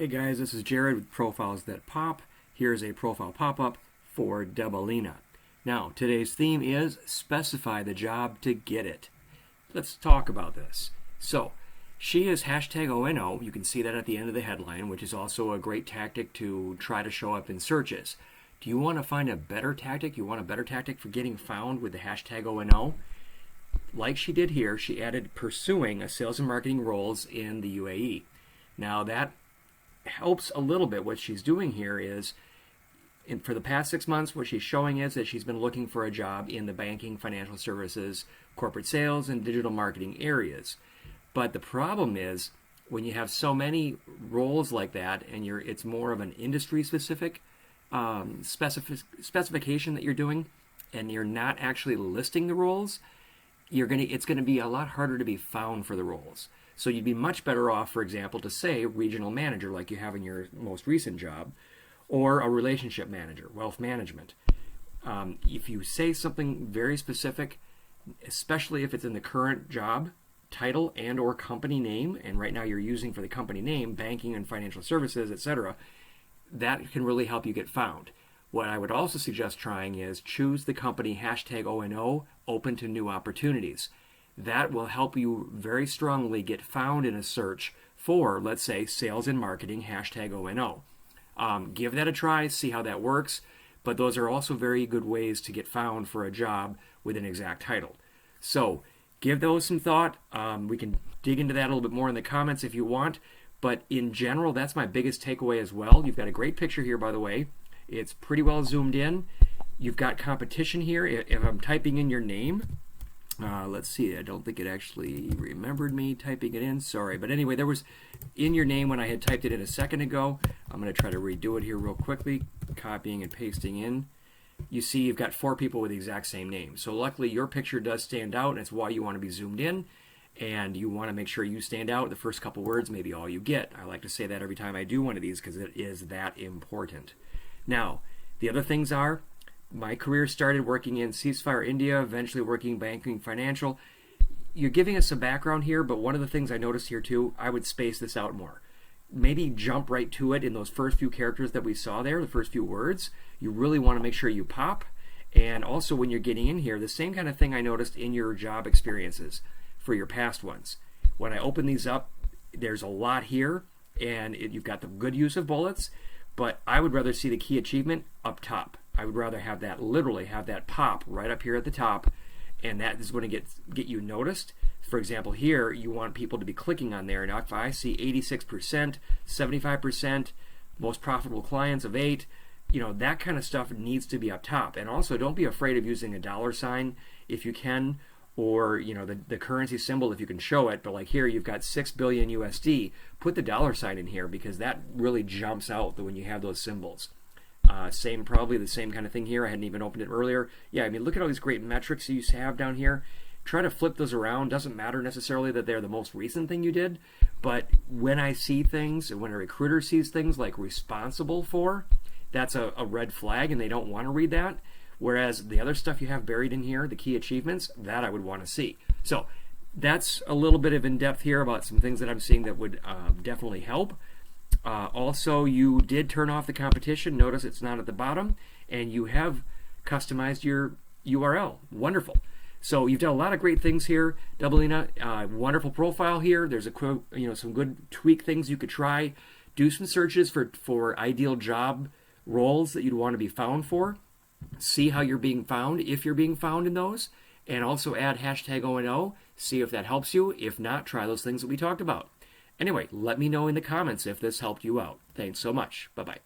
Hey guys, this is Jared with Profiles That Pop. Here's a profile pop-up for Doubalina. Now, today's theme is specify the job to get it. Let's talk about this. So, she is hashtag ONO. You can see that at the end of the headline, which is also a great tactic to try to show up in searches. Do you want to find a better tactic? You want a better tactic for getting found with the hashtag ONO? Like she did here, she added pursuing a sales and marketing roles in the UAE. Now that helps a little bit. What she's doing here is, for the past 6 months, what she's showing is that she's been looking for a job in the banking, financial services, corporate sales, and digital marketing areas. But the problem is, when you have so many roles like that, and it's more of an industry-specific specification that you're doing, and you're not actually listing the roles, it's going to be a lot harder to be found for the roles. So you'd be much better off, for example, to say regional manager like you have in your most recent job, or a relationship manager, wealth management. If you say something very specific, especially if it's in the current job title and or company name, and right now you're using for the company name banking and financial services, etc., that can really help you get found. What I would also suggest trying is choose the company hashtag ONO, open to new opportunities. That will help you very strongly get found in a search for, let's say, sales and marketing hashtag ONO. Give that a try, see how that works, but those are also very good ways to get found for a job with an exact title. So give those some thought. We can dig into that a little bit more in the comments if you want, but in general, that's my biggest takeaway as well. You've got a great picture here, by the way. It's pretty well zoomed in. You've got competition here. If I'm typing in your name, let's see, I don't think it actually remembered me typing it in, sorry. But anyway, there was in your name when I had typed it in a second ago. I'm going to try to redo it here real quickly, copying and pasting in. You see you've got 4 people with the exact same name. So luckily your picture does stand out, and it's why you want to be zoomed in, and you want to make sure you stand out. The first couple words may be all you get. I like to say that every time I do one of these because it is that important. Now, the other things are, my career started working in Ceasefire India, eventually working banking, financial. You're giving us some background here, but one of the things I noticed here too, I would space this out more. Maybe jump right to it in those first few characters that we saw there, the first few words. You really want to make sure you pop. And also when you're getting in here, the same kind of thing I noticed in your job experiences for your past ones. When I open these up, there's a lot here, and you've got the good use of bullets, but I would rather see the key achievement up top. I would rather have that, literally have that pop right up here at the top, and that is going to get you noticed. For example, here you want people to be clicking on there. Now if I see 86%, 75%, most profitable clients of 8, that kind of stuff needs to be up top. And also don't be afraid of using a $sign if you can, or the currency symbol if you can show it. But like here you've got 6 billion USD, put the $sign in here because that really jumps out when you have those symbols. Probably the same kind of thing here. I hadn't even opened it earlier. Yeah, I mean, look at all these great metrics you have down here. Try to flip those around. Doesn't matter necessarily that they're the most recent thing you did, but when I see things, and when a recruiter sees things like responsible for, that's a red flag, and they don't want to read that. Whereas the other stuff you have buried in here, the key achievements, that I would want to see. So that's a little bit of in-depth here about some things that I'm seeing that would definitely help. Also, you did turn off the competition. Notice it's not at the bottom, and you have customized your URL. Wonderful. So you've done a lot of great things here, Doubalina. Wonderful profile here. There's some good tweak things you could try. Do some searches for ideal job roles that you'd want to be found for. See how you're being found, if you're being found in those, and also add hashtag ONO. See if that helps you. If not, try those things that we talked about. Anyway, let me know in the comments if this helped you out. Thanks so much. Bye-bye.